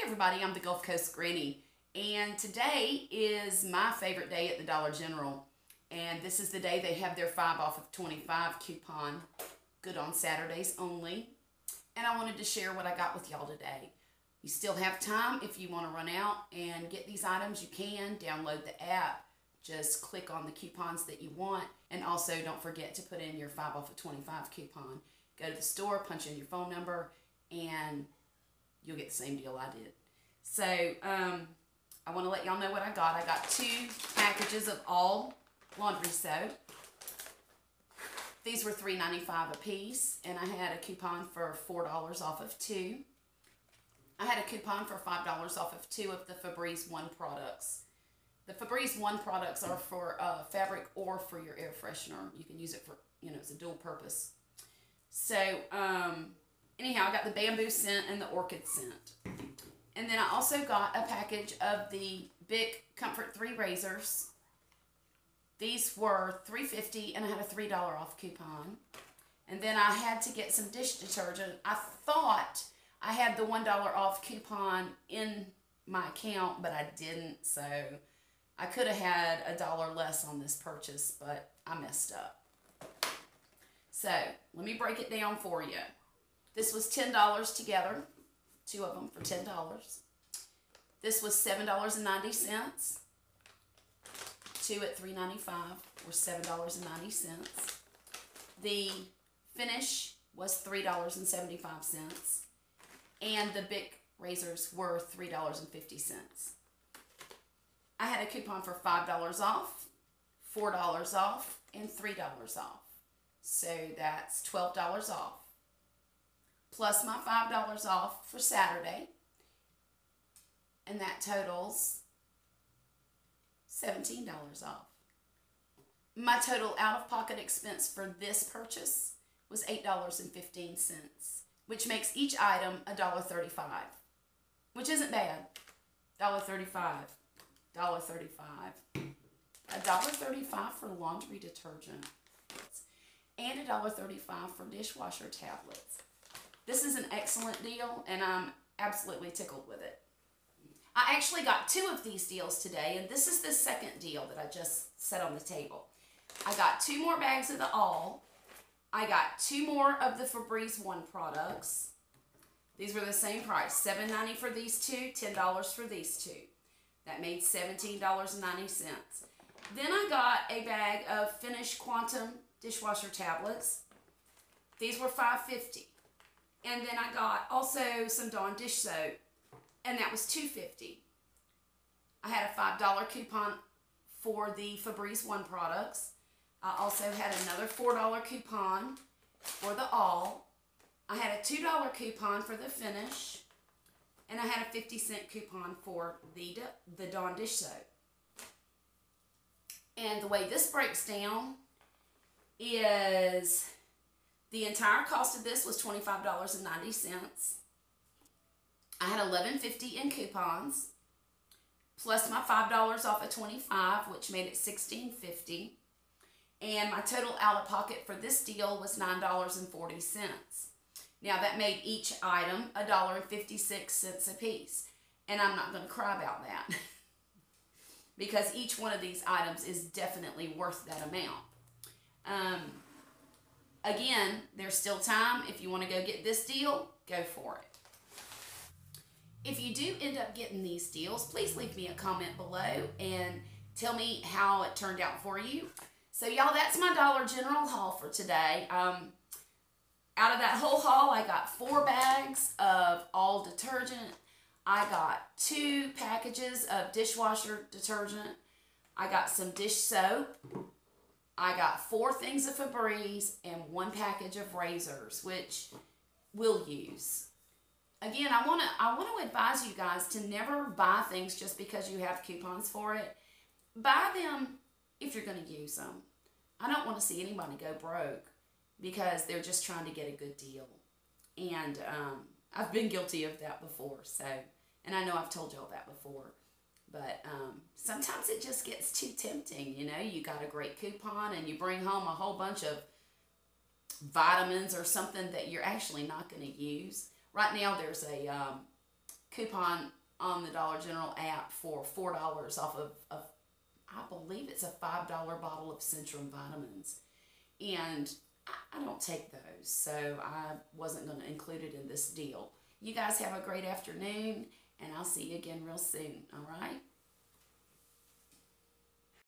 everybody, I'm the Gulf Coast Granny, and today is my favorite day at the Dollar General. And this is the day they have their 5 off of 25 coupon, good on Saturdays only. And I wanted to share what I got with y'all today. You still have time if you want to run out and get these items, you can. Download the app, just click on the coupons that you want, and also don't forget to put in your 5 off of 25 coupon. Go to the store, punch in your phone number, and you'll get the same deal I did. So I want to let y'all know what I got. I got 2 packages of all laundry soap. These were $3.95 a piece, and I had a coupon for $4 off of 2. I had a coupon for $5 off of 2 of the Febreze One products. The Febreze One products are for fabric or for your air freshener. You can use it for, it's a dual purpose. So, anyhow, I got the bamboo scent and the orchid scent. And then I also got a package of the Bic Comfort 3 razors. These were $3.50 and I had a $3 off coupon. And then I had to get some dish detergent. I thought I had the $1 off coupon in my account, but I didn't. So I could have had $1 less on this purchase, but I messed up. So let me break it down for you. This was $10 together, 2 of them for $10. This was $7.90. 2 at $3.95 were $7.90. The finish was $3.75, and the Bic razors were $3.50. I had a coupon for $5 off, $4 off, and $3 off. So that's $12 off. Plus my $5 off for Saturday. And that totals $17 off. My total out-of-pocket expense for this purchase was $8.15, which makes each item $1.35, which isn't bad. $1.35, $1.35, $1.35 for laundry detergent, and $1.35 for dishwasher tablets. This is an excellent deal, and I'm absolutely tickled with it. I actually got 2 of these deals today, and this is the second deal that I just set on the table. I got 2 more bags of the All. I got 2 more of the Febreze One products. These were the same price, $7.90 for these 2, $10 for these 2. That made $17.90. Then I got a bag of Finish Quantum dishwasher tablets. These were $5.50. And then I got also some Dawn dish soap, and that was $2.50. I had a $5 coupon for the Febreze One products. I also had another $4 coupon for the All. I had a $2 coupon for the Finish, and I had a 50-cent coupon for the Dawn dish soap. And the way this breaks down is the entire cost of this was $25.90. I had $11.50 in coupons, plus my $5 off of 25, which made it $16.50. And my total out-of-pocket for this deal was $9.40. Now that made each item $1.56 a piece. And I'm not going to cry about that because each one of these items is definitely worth that amount. Again, there's still time. If you want to go get this deal, go for it. If you do end up getting these deals, please leave me a comment below and tell me how it turned out for you. So y'all, that's my Dollar General haul for today. Out of that whole haul, I got 4 bags of all detergent. I got 2 packages of dishwasher detergent. I got some dish soap. I got 4 things of Febreze and 1 package of razors, which we'll use. Again, I want to advise you guys to never buy things just because you have coupons for it. Buy them if you're going to use them. I don't want to see anybody go broke because they're just trying to get a good deal. And I've been guilty of that before. So, and I know I've told y'all that before. But sometimes it just gets too tempting, You got a great coupon and you bring home a whole bunch of vitamins or something that you're actually not going to use. Right now there's a coupon on the Dollar General app for $4 off of I believe it's a $5 bottle of Centrum vitamins. And I don't take those, so I wasn't going to include it in this deal. You guys have a great afternoon, and I'll see you again real soon, all right?